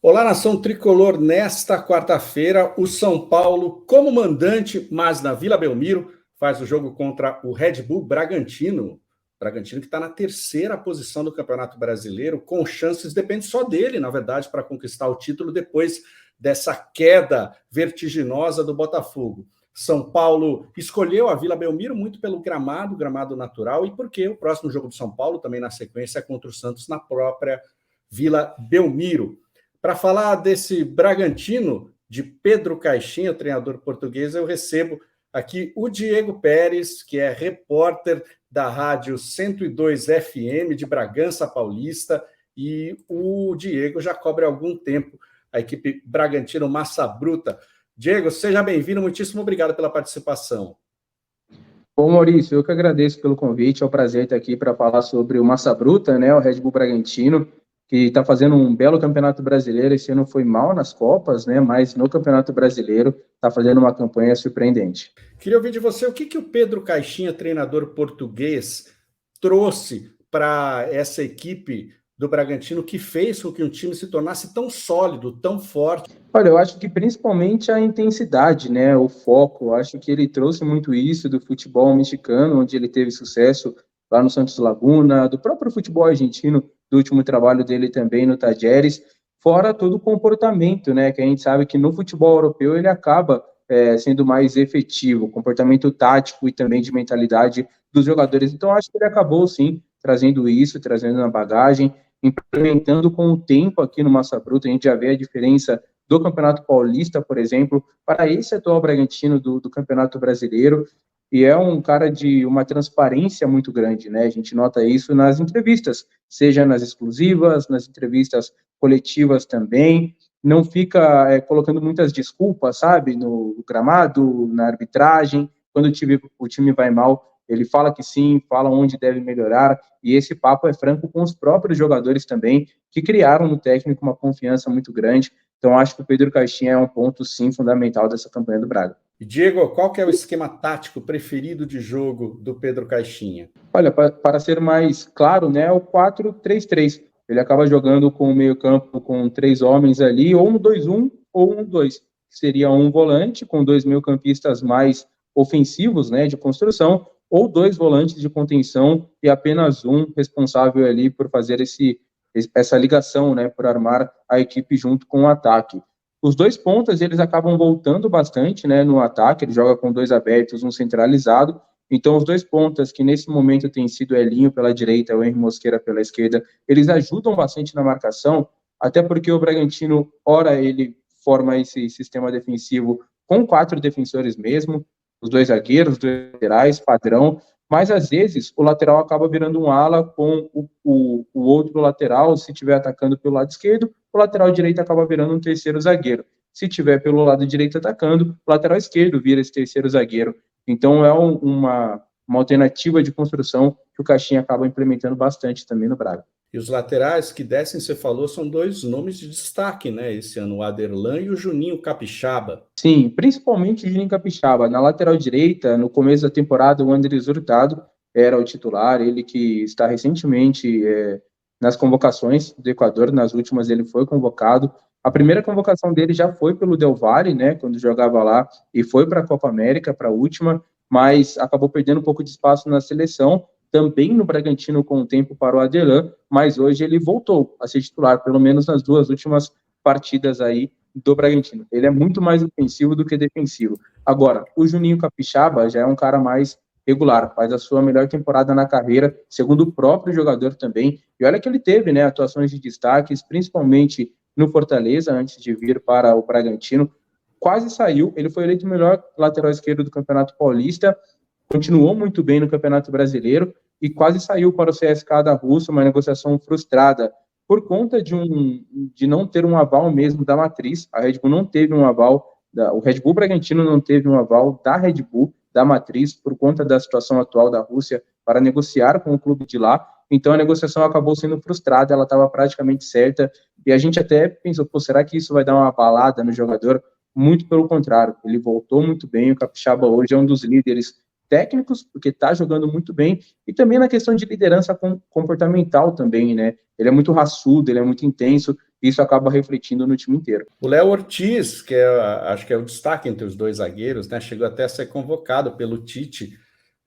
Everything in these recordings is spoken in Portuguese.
Olá, nação tricolor. Nesta quarta-feira, o São Paulo, como mandante, mas na Vila Belmiro, faz o jogo contra o Red Bull Bragantino. Bragantino que está na terceira posição do Campeonato Brasileiro, com chances, depende só dele, na verdade, para conquistar o título depois dessa queda vertiginosa do Botafogo. São Paulo escolheu a Vila Belmiro muito pelo gramado natural, e porque o próximo jogo do São Paulo, também na sequência, é contra o Santos na própria Vila Belmiro. Para falar desse Bragantino, de Pedro Caixinha, treinador português, eu recebo aqui o Diego Pérez, que é repórter da Rádio 102 FM de Bragança Paulista, e o Diego já cobre há algum tempo a equipe Bragantino Massa Bruta. Diego, seja bem-vindo, muitíssimo obrigado pela participação. Bom, Maurício, eu que agradeço pelo convite, é um prazer estar aqui para falar sobre o Massa Bruta, né, o Red Bull Bragantino, que está fazendo um belo Campeonato Brasileiro. Esse ano foi mal nas Copas, né, mas no Campeonato Brasileiro está fazendo uma campanha surpreendente. Queria ouvir de você o que o Pedro Caixinha, treinador português, trouxe para essa equipe do Bragantino, que fez com que o time se tornasse tão sólido, tão forte. Olha, eu acho que principalmente a intensidade, né, o foco. Eu acho que ele trouxe muito isso do futebol mexicano, onde ele teve sucesso lá no Santos Laguna, do próprio futebol argentino, do último trabalho dele também no Talleres, fora todo o comportamento, né, que a gente sabe que no futebol europeu ele acaba sendo mais efetivo, comportamento tático e também de mentalidade dos jogadores. Então, acho que ele acabou, sim, trazendo isso, trazendo na bagagem, implementando com o tempo aqui no Massa Bruta. A gente já vê a diferença do Campeonato Paulista, por exemplo, para esse atual Bragantino do Campeonato Brasileiro, e é um cara de uma transparência muito grande, né? A gente nota isso nas entrevistas, seja nas exclusivas, nas entrevistas coletivas também, não fica colocando muitas desculpas, sabe, no gramado, na arbitragem. Quando o time vai mal, ele fala que sim, fala onde deve melhorar, e esse papo é franco com os próprios jogadores também, que criaram no técnico uma confiança muito grande. Então, acho que o Pedro Caixinha é um ponto, sim, fundamental dessa campanha do Braga. E, Diego, qual que é o esquema tático preferido de jogo do Pedro Caixinha? Olha, para ser mais claro, né, o 4-3-3. Ele acaba jogando com o meio-campo com 3 homens ali, ou um 2-1 ou um 2. Seria um volante com 2 meio-campistas mais ofensivos, né, de construção, ou 2 volantes de contenção e apenas um responsável ali por fazer essa ligação, né, por armar a equipe junto com o ataque. Os 2 pontas, eles acabam voltando bastante, né, no ataque. Ele joga com 2 abertos, um centralizado. Então, os 2 pontas, que nesse momento tem sido Elinho pela direita e o Henry Mosquera pela esquerda, eles ajudam bastante na marcação, até porque o Bragantino, ora, ele forma esse sistema defensivo com 4 defensores mesmo, os 2 zagueiros, os 2 laterais, padrão, mas às vezes o lateral acaba virando um ala com o outro lateral, se estiver atacando pelo lado esquerdo, o lateral direito acaba virando um terceiro zagueiro. Se estiver pelo lado direito atacando, o lateral esquerdo vira esse terceiro zagueiro. Então, é uma alternativa de construção que o Caixinha acaba implementando bastante também no Braga. E os laterais que descem, você falou, são 2 nomes de destaque, né? Esse ano, o Aderlan e o Juninho Capixaba. Sim, principalmente o Juninho Capixaba. Na lateral direita, no começo da temporada, o Andrés Hurtado era o titular, ele que está recentemente nas convocações do Equador, nas últimas ele foi convocado. A primeira convocação dele já foi pelo Del Valle, né, quando jogava lá, e foi para a Copa América, para a última, mas acabou perdendo um pouco de espaço na seleção, também no Bragantino com o tempo para o Aderlan, mas hoje ele voltou a ser titular, pelo menos nas 2 últimas partidas aí do Bragantino. Ele é muito mais ofensivo do que defensivo. Agora, o Juninho Capixaba já é um cara mais regular, faz a sua melhor temporada na carreira, segundo o próprio jogador também, e olha que ele teve, né, atuações de destaques, principalmente no Fortaleza, antes de vir para o Bragantino, quase saiu, ele foi eleito o melhor lateral esquerdo do Campeonato Paulista, continuou muito bem no Campeonato Brasileiro, e quase saiu para o CSKA da Rússia, uma negociação frustrada, por conta de não ter um aval mesmo da matriz. A Red Bull não teve um aval, o Red Bull Bragantino não teve um aval da Red Bull, da matriz, por conta da situação atual da Rússia, para negociar com o clube de lá. Então a negociação acabou sendo frustrada, ela estava praticamente certa, e a gente até pensou, pô, será que isso vai dar uma abalada no jogador? Muito pelo contrário, ele voltou muito bem, o Capixaba hoje é um dos líderes técnicos, porque está jogando muito bem, e também na questão de liderança comportamental também, né? Ele é muito raçudo, ele é muito intenso, isso acaba refletindo no time inteiro. O Léo Ortiz, que acho que é o destaque entre os dois zagueiros, né, chegou até a ser convocado pelo Tite,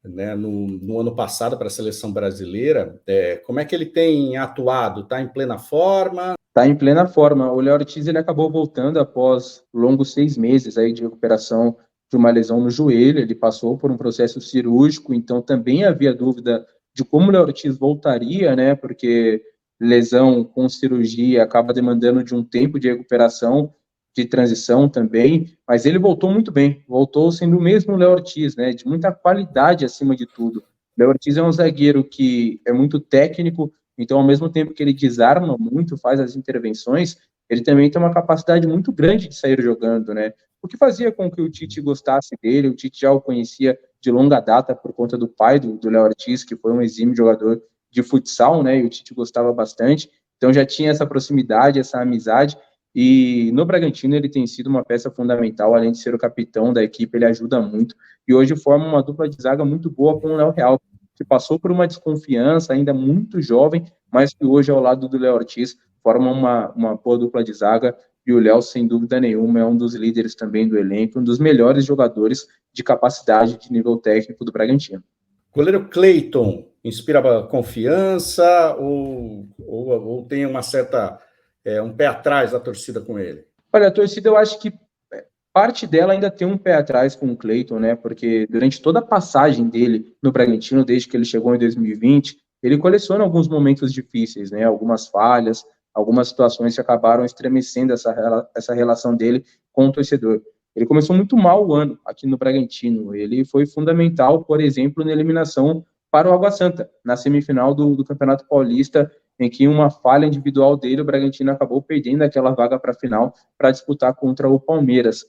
né, no ano passado para a seleção brasileira. Como é que ele tem atuado? Está em plena forma? Está em plena forma. O Léo Ortiz ele acabou voltando após longos 6 meses aí de recuperação de uma lesão no joelho. Ele passou por um processo cirúrgico, então também havia dúvida de como o Léo Ortiz voltaria, né? Porque lesão com cirurgia acaba demandando de um tempo de recuperação, de transição também, mas ele voltou muito bem, voltou sendo o mesmo Léo Ortiz, né? De muita qualidade acima de tudo. O Léo Ortiz é um zagueiro que é muito técnico, então, ao mesmo tempo que ele desarma muito, faz as intervenções, ele também tem uma capacidade muito grande de sair jogando, né? O que fazia com que o Tite gostasse dele, o Tite já o conhecia de longa data por conta do pai do Léo Ortiz, que foi um exímio jogador de futsal, né? E o Tite gostava bastante, então já tinha essa proximidade, essa amizade, e no Bragantino ele tem sido uma peça fundamental, além de ser o capitão da equipe, ele ajuda muito, e hoje forma uma dupla de zaga muito boa com o Léo Real, que passou por uma desconfiança, ainda muito jovem, mas que hoje, ao lado do Léo Ortiz, forma uma boa dupla de zaga, e o Léo, sem dúvida nenhuma, é um dos líderes também do elenco, um dos melhores jogadores de capacidade de nível técnico do Bragantino. Goleiro Cleiton inspira confiança ou tem uma certa um pé atrás da torcida com ele? Olha, a torcida, eu acho que parte dela ainda tem um pé atrás com o Cleiton, né? Porque durante toda a passagem dele no Bragantino, desde que ele chegou em 2020, ele coleciona alguns momentos difíceis, né? Algumas falhas, algumas situações que acabaram estremecendo essa relação dele com o torcedor. Ele começou muito mal o ano aqui no Bragantino. Ele foi fundamental, por exemplo, na eliminação para o Água Santa, na semifinal do Campeonato Paulista, em que uma falha individual dele, o Bragantino acabou perdendo aquela vaga para a final para disputar contra o Palmeiras.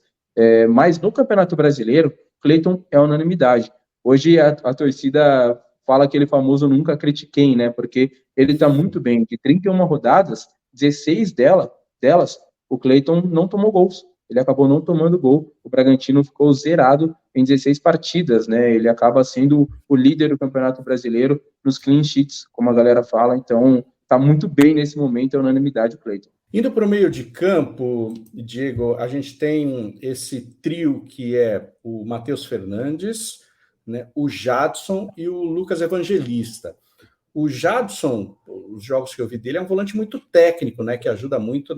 Mas no Campeonato Brasileiro, Cleiton é unanimidade. Hoje a torcida fala aquele famoso nunca critiquei, né? Porque ele está muito bem. De 31 rodadas, 16 delas, o Cleiton não tomou gols. Ele acabou não tomando gol. O Bragantino ficou zerado em 16 partidas, né? Ele acaba sendo o líder do Campeonato Brasileiro nos clean sheets, como a galera fala. Então, está muito bem nesse momento, é unanimidade o Cleiton. Indo para o meio de campo, Diego, a gente tem esse trio que é o Matheus Fernandes, né, o Jadson e o Lucas Evangelista. O Jadson, os jogos que eu vi dele, é um volante muito técnico, né, que ajuda muito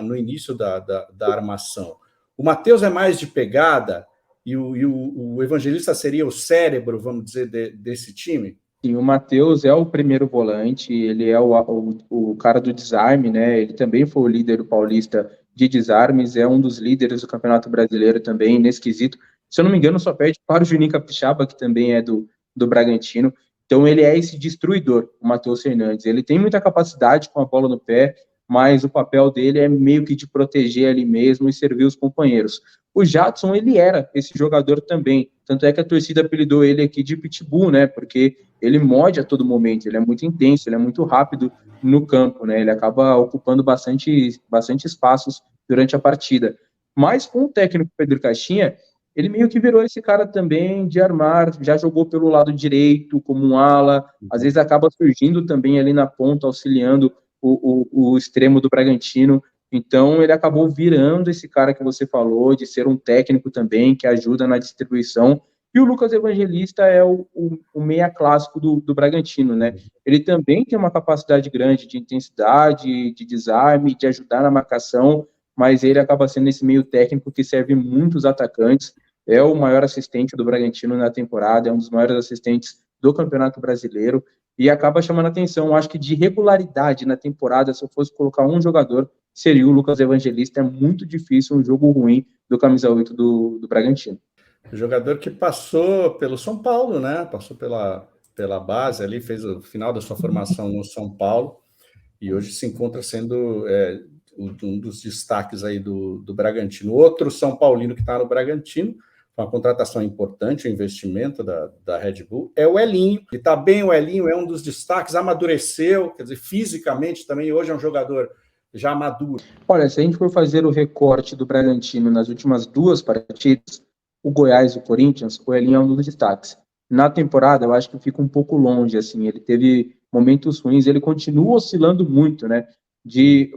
no início da armação. O Matheus é mais de pegada e o Evangelista seria o cérebro, vamos dizer, desse time? Sim, o Matheus é o primeiro volante, ele é o cara do desarme, né? Ele também foi o líder do Paulista de desarmes, é um dos líderes do Campeonato Brasileiro também, nesse quesito. Se eu não me engano, só perde para o Juninho Capixaba, que também é do Bragantino. Então, ele é esse destruidor, o Matheus Fernandes. Ele tem muita capacidade com a bola no pé, mas o papel dele é meio que de proteger ali mesmo e servir os companheiros. O Jadson, ele era esse jogador também, tanto é que a torcida apelidou ele aqui de Pitbull, né, porque ele morde a todo momento, ele é muito intenso, ele é muito rápido no campo, né, ele acaba ocupando bastante espaços durante a partida. Mas com o técnico Pedro Caixinha, ele meio que virou esse cara também de armar, já jogou pelo lado direito como um ala, às vezes acaba surgindo também ali na ponta, auxiliando o extremo do Bragantino. Então, ele acabou virando esse cara que você falou, de ser um técnico também, que ajuda na distribuição. E o Lucas Evangelista é o meia clássico do Bragantino, né? Ele também tem uma capacidade grande de intensidade, de desarme, de ajudar na marcação, mas ele acaba sendo esse meio técnico que serve muitos atacantes. É o maior assistente do Bragantino na temporada, é um dos maiores assistentes do Campeonato Brasileiro, e acaba chamando atenção. Acho que de regularidade na temporada, se eu fosse colocar um jogador, seria o Lucas Evangelista. É muito difícil um jogo ruim do camisa 8 do Bragantino. O jogador que passou pelo São Paulo, né? Passou pela base ali, fez o final da sua formação no São Paulo e hoje se encontra sendo um dos destaques aí do Bragantino. Outro São Paulino que está no Bragantino, uma contratação importante, um investimento da Red Bull, é o Elinho. Ele está bem, o Elinho é um dos destaques, amadureceu, quer dizer, fisicamente também, hoje é um jogador já maduro. Olha, se a gente for fazer o recorte do Bragantino nas últimas 2 partidas, o Goiás e o Corinthians, o Elinho é um dos destaques. Na temporada, eu acho que fica um pouco longe, assim, ele teve momentos ruins, ele continua oscilando muito, né?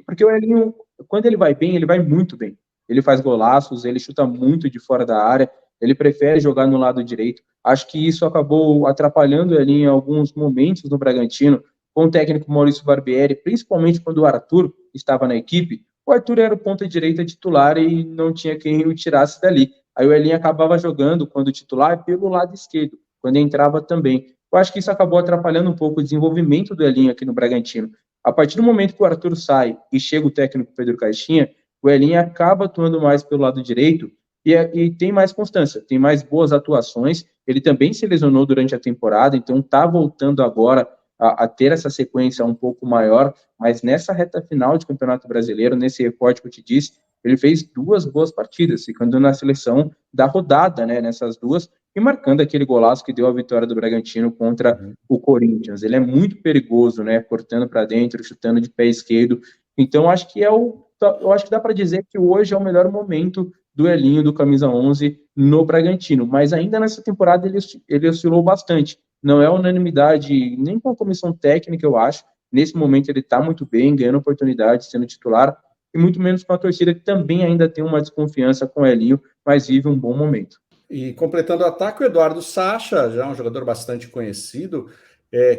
Porque o Elinho, quando ele vai bem, ele vai muito bem. Ele faz golaços, ele chuta muito de fora da área, ele prefere jogar no lado direito. Acho que isso acabou atrapalhando ele em alguns momentos no Bragantino, com o técnico Maurício Barbieri, principalmente quando o Arthur estava na equipe. O Arthur era o ponta-direita titular e não tinha quem o tirasse dali. Aí o Elinho acabava jogando, quando titular, pelo lado esquerdo, quando entrava também. Eu acho que isso acabou atrapalhando um pouco o desenvolvimento do Elinho aqui no Bragantino. A partir do momento que o Arthur sai e chega o técnico Pedro Caixinha, o Elinho acaba atuando mais pelo lado direito e tem mais constância, tem mais boas atuações. Ele também se lesionou durante a temporada, então está voltando agora a ter essa sequência um pouco maior, mas nessa reta final de Campeonato Brasileiro, nesse recorte que eu te disse, ele fez 2 boas partidas, ficando na seleção da rodada, né, nessas 2, e marcando aquele golaço que deu a vitória do Bragantino contra o Corinthians. Ele é muito perigoso, né, cortando para dentro, chutando de pé esquerdo. Então, acho que eu acho que dá para dizer que hoje é o melhor momento do Elinho, do camisa 11, no Bragantino, mas ainda nessa temporada ele oscilou bastante. Não é unanimidade nem com a comissão técnica, eu acho. Nesse momento ele está muito bem, ganhando oportunidade, sendo titular, e muito menos com a torcida, que também ainda tem uma desconfiança com o Elinho, mas vive um bom momento. E completando o ataque, o Eduardo Sacha, já um jogador bastante conhecido,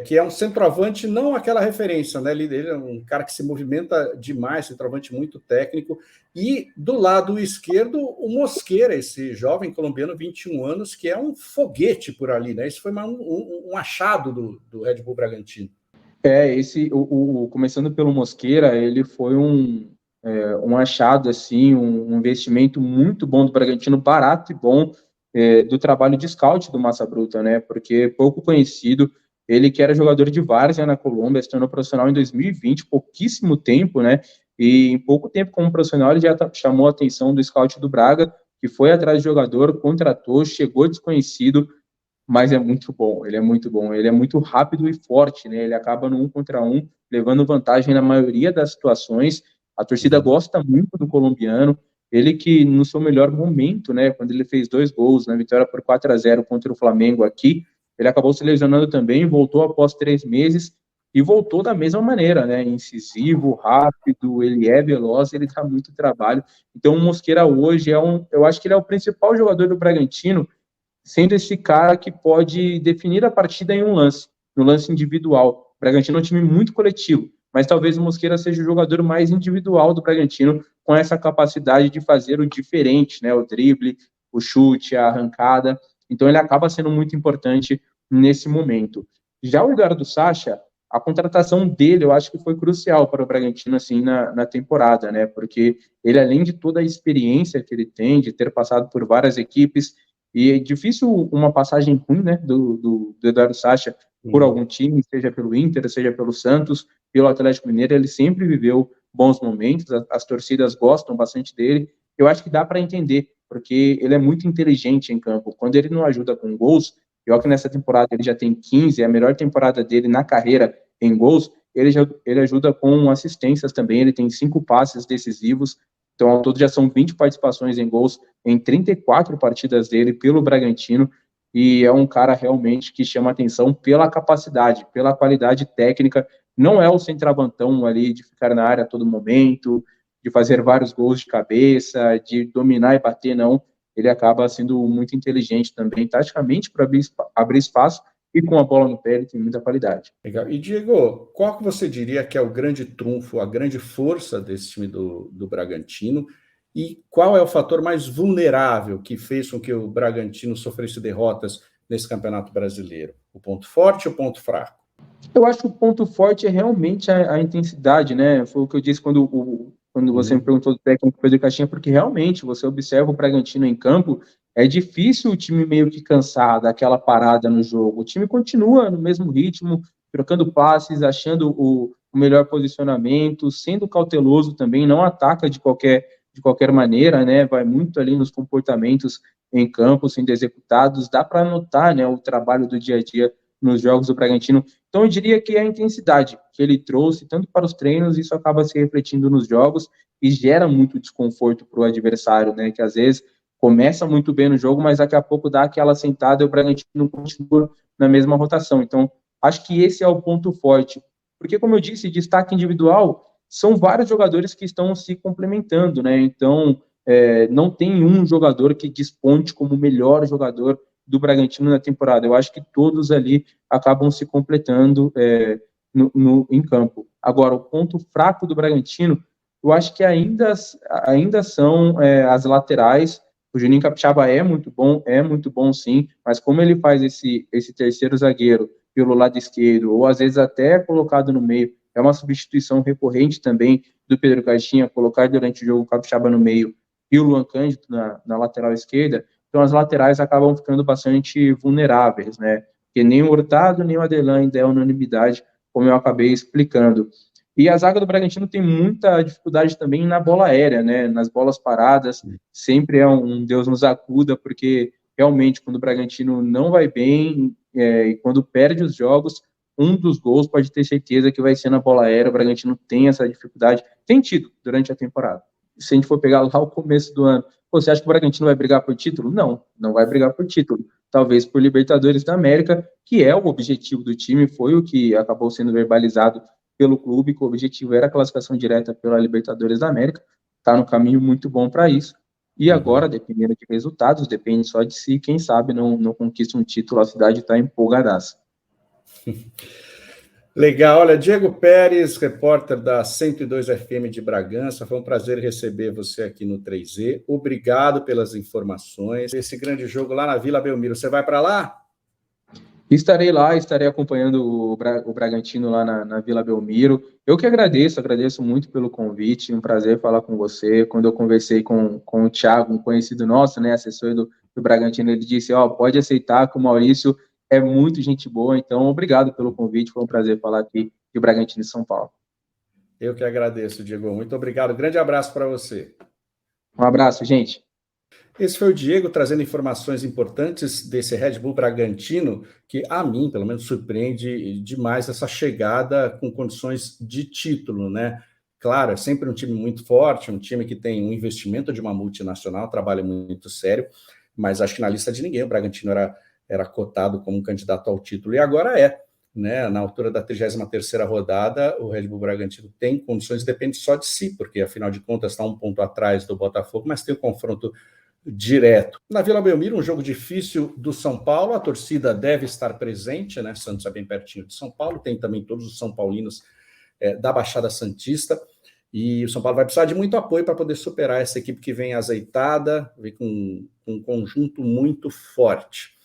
que é um centroavante, não aquela referência, né? Ele é um cara que se movimenta demais, centroavante muito técnico. E do lado esquerdo, o Mosquera, esse jovem colombiano, 21 anos, que é um foguete por ali, né? Isso foi um achado do Red Bull Bragantino. Começando pelo Mosquera, ele foi um achado, assim, um investimento muito bom do Bragantino, barato e bom, do trabalho de scout do Massa Bruta, né? Porque pouco conhecido, ele que era jogador de várzea na Colômbia, se tornou profissional em 2020, pouquíssimo tempo, né? E em pouco tempo como profissional, ele já chamou a atenção do scout do Braga, que foi atrás do jogador, contratou, chegou desconhecido, mas é muito bom, ele é muito bom, ele é muito rápido e forte, né? Ele acaba no 1 contra 1, levando vantagem na maioria das situações. A torcida gosta muito do colombiano, ele que no seu melhor momento, né, quando ele fez 2 gols na vitória por 4-0 contra o Flamengo aqui, ele acabou se lesionando também, voltou após 3 meses e voltou da mesma maneira, né? Incisivo, rápido, ele é veloz, ele dá muito trabalho. Então o Mosquera hoje eu acho que ele é o principal jogador do Bragantino, sendo esse cara que pode definir a partida em um lance, no lance individual. O Bragantino é um time muito coletivo, mas talvez o Mosquera seja o jogador mais individual do Bragantino, com essa capacidade de fazer o diferente, né? O drible, o chute, a arrancada. Então ele acaba sendo muito importante nesse momento. Já o Eduardo Sacha, a contratação dele, eu acho que foi crucial para o Bragantino, assim, na temporada, né? Porque ele, além de toda a experiência que ele tem, de ter passado por várias equipes, e é difícil uma passagem ruim, né, do Eduardo Sacha por algum time, seja pelo Inter, seja pelo Santos, pelo Atlético Mineiro, ele sempre viveu bons momentos, as torcidas gostam bastante dele. Eu acho que dá para entender, porque ele é muito inteligente em campo. Quando ele não ajuda com gols, eu que nessa temporada ele já tem 15, é a melhor temporada dele na carreira em gols, ele ajuda com assistências também, ele tem 5 passes decisivos, então ao todo já são 20 participações em gols em 34 partidas dele pelo Bragantino, e é um cara realmente que chama atenção pela capacidade, pela qualidade técnica. Não é o centroavantão ali de ficar na área a todo momento, de fazer vários gols de cabeça, de dominar e bater, não. Ele acaba sendo muito inteligente também, taticamente, para abrir espaço, e com a bola no pé ele tem muita qualidade. Legal. E Diego, qual que você diria que é o grande trunfo, a grande força desse time do Bragantino? E qual é o fator mais vulnerável que fez com que o Bragantino sofresse derrotas nesse Campeonato Brasileiro? O ponto forte ou o ponto fraco? Eu acho que o ponto forte é realmente a intensidade, né? Foi o que eu disse quando você me perguntou do técnico Pedro Caixinha, porque realmente você observa o Bragantino em campo, é difícil o time meio que cansar daquela parada no jogo. O time continua no mesmo ritmo, trocando passes, achando o melhor posicionamento, sendo cauteloso também, não ataca de qualquer maneira, né? Vai muito ali nos comportamentos em campo sendo executados. Dá para notar, né, o trabalho do dia a dia nos jogos do Bragantino. Então eu diria que é a intensidade que ele trouxe, tanto para os treinos, isso acaba se refletindo nos jogos e gera muito desconforto para o adversário, né? Que às vezes começa muito bem no jogo, mas daqui a pouco dá aquela sentada e o Bragantino continua na mesma rotação. Então, acho que esse é o ponto forte. Porque, como eu disse, destaque individual, são vários jogadores que estão se complementando, né? Então, não tem um jogador que desponte como o melhor jogador do Bragantino na temporada. Eu acho que todos ali acabam se completando em campo. Agora, o ponto fraco do Bragantino, eu acho que ainda são as laterais. O Juninho Capixaba é muito bom sim, mas como ele faz esse terceiro zagueiro pelo lado esquerdo, ou às vezes até colocado no meio, é uma substituição recorrente também do Pedro Caixinha, colocar durante o jogo o Capixaba no meio e o Luan Cândido na lateral esquerda, então as laterais acabam ficando bastante vulneráveis, né? Porque nem o Hurtado, nem o Adelan ainda é unanimidade, como eu acabei explicando. E a zaga do Bragantino tem muita dificuldade também na bola aérea, né? Nas bolas paradas, sempre é um Deus nos acuda, porque realmente quando o Bragantino não vai bem e quando perde os jogos, um dos gols pode ter certeza que vai ser na bola aérea. O Bragantino tem essa dificuldade, tem tido durante a temporada. Se a gente for pegar lá o começo do ano, você acha que o Bragantino vai brigar por título? Não, não vai brigar por título. Talvez por Libertadores da América, que é o objetivo do time, foi o que acabou sendo verbalizado pelo clube, que o objetivo era a classificação direta pela Libertadores da América. Está no caminho muito bom para isso. E agora, dependendo de resultados, depende só de si, quem sabe não conquista um título, a cidade está empolgadaça. Legal, olha, Diego Pérez, repórter da 102 FM de Bragança, foi um prazer receber você aqui no 3Z, obrigado pelas informações, esse grande jogo lá na Vila Belmiro, você vai para lá? Estarei lá, estarei acompanhando o Bragantino lá na Vila Belmiro. Eu que agradeço muito pelo convite, um prazer falar com você. Quando eu conversei com o Thiago, um conhecido nosso, né, assessor do Bragantino, ele disse, pode aceitar que o Maurício é muito gente boa, então obrigado pelo convite, foi um prazer falar aqui de Bragantino e São Paulo. Eu que agradeço, Diego, muito obrigado, grande abraço para você. Um abraço, gente. Esse foi o Diego trazendo informações importantes desse Red Bull Bragantino, que a mim, pelo menos, surpreende demais essa chegada com condições de título, né? Claro, é sempre um time muito forte, um time que tem um investimento de uma multinacional, trabalha muito sério, mas acho que na lista de ninguém o Bragantino era cotado como um candidato ao título, e agora é, né? Na altura da 33ª rodada, o Red Bull Bragantino tem condições, depende só de si, porque afinal de contas está um ponto atrás do Botafogo, mas tem o confronto direto. Na Vila Belmiro, um jogo difícil do São Paulo, a torcida deve estar presente, né? Santos é bem pertinho de São Paulo, tem também todos os São Paulinos da Baixada Santista, e o São Paulo vai precisar de muito apoio para poder superar essa equipe que vem azeitada, vem com um conjunto muito forte.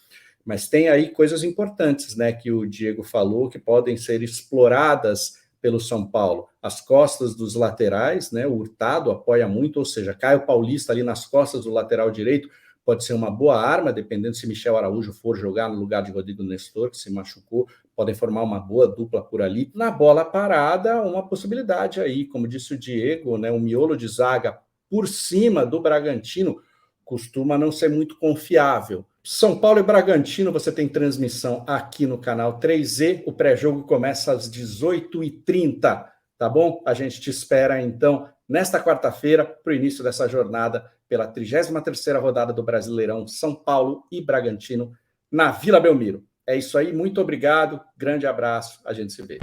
Mas tem aí coisas importantes, né, que o Diego falou, que podem ser exploradas pelo São Paulo. As costas dos laterais, né, o Hurtado apoia muito, ou seja, Caio Paulista ali nas costas do lateral direito pode ser uma boa arma, dependendo se Michel Araújo for jogar no lugar de Rodrigo Nestor, que se machucou, podem formar uma boa dupla por ali. Na bola parada, uma possibilidade aí, como disse o Diego, né, o miolo de zaga por cima do Bragantino costuma não ser muito confiável. São Paulo e Bragantino, você tem transmissão aqui no canal 3Z, o pré-jogo começa às 18h30, tá bom? A gente te espera, então, nesta quarta-feira, para o início dessa jornada, pela 33ª rodada do Brasileirão, São Paulo e Bragantino, na Vila Belmiro. É isso aí, muito obrigado, grande abraço, a gente se vê.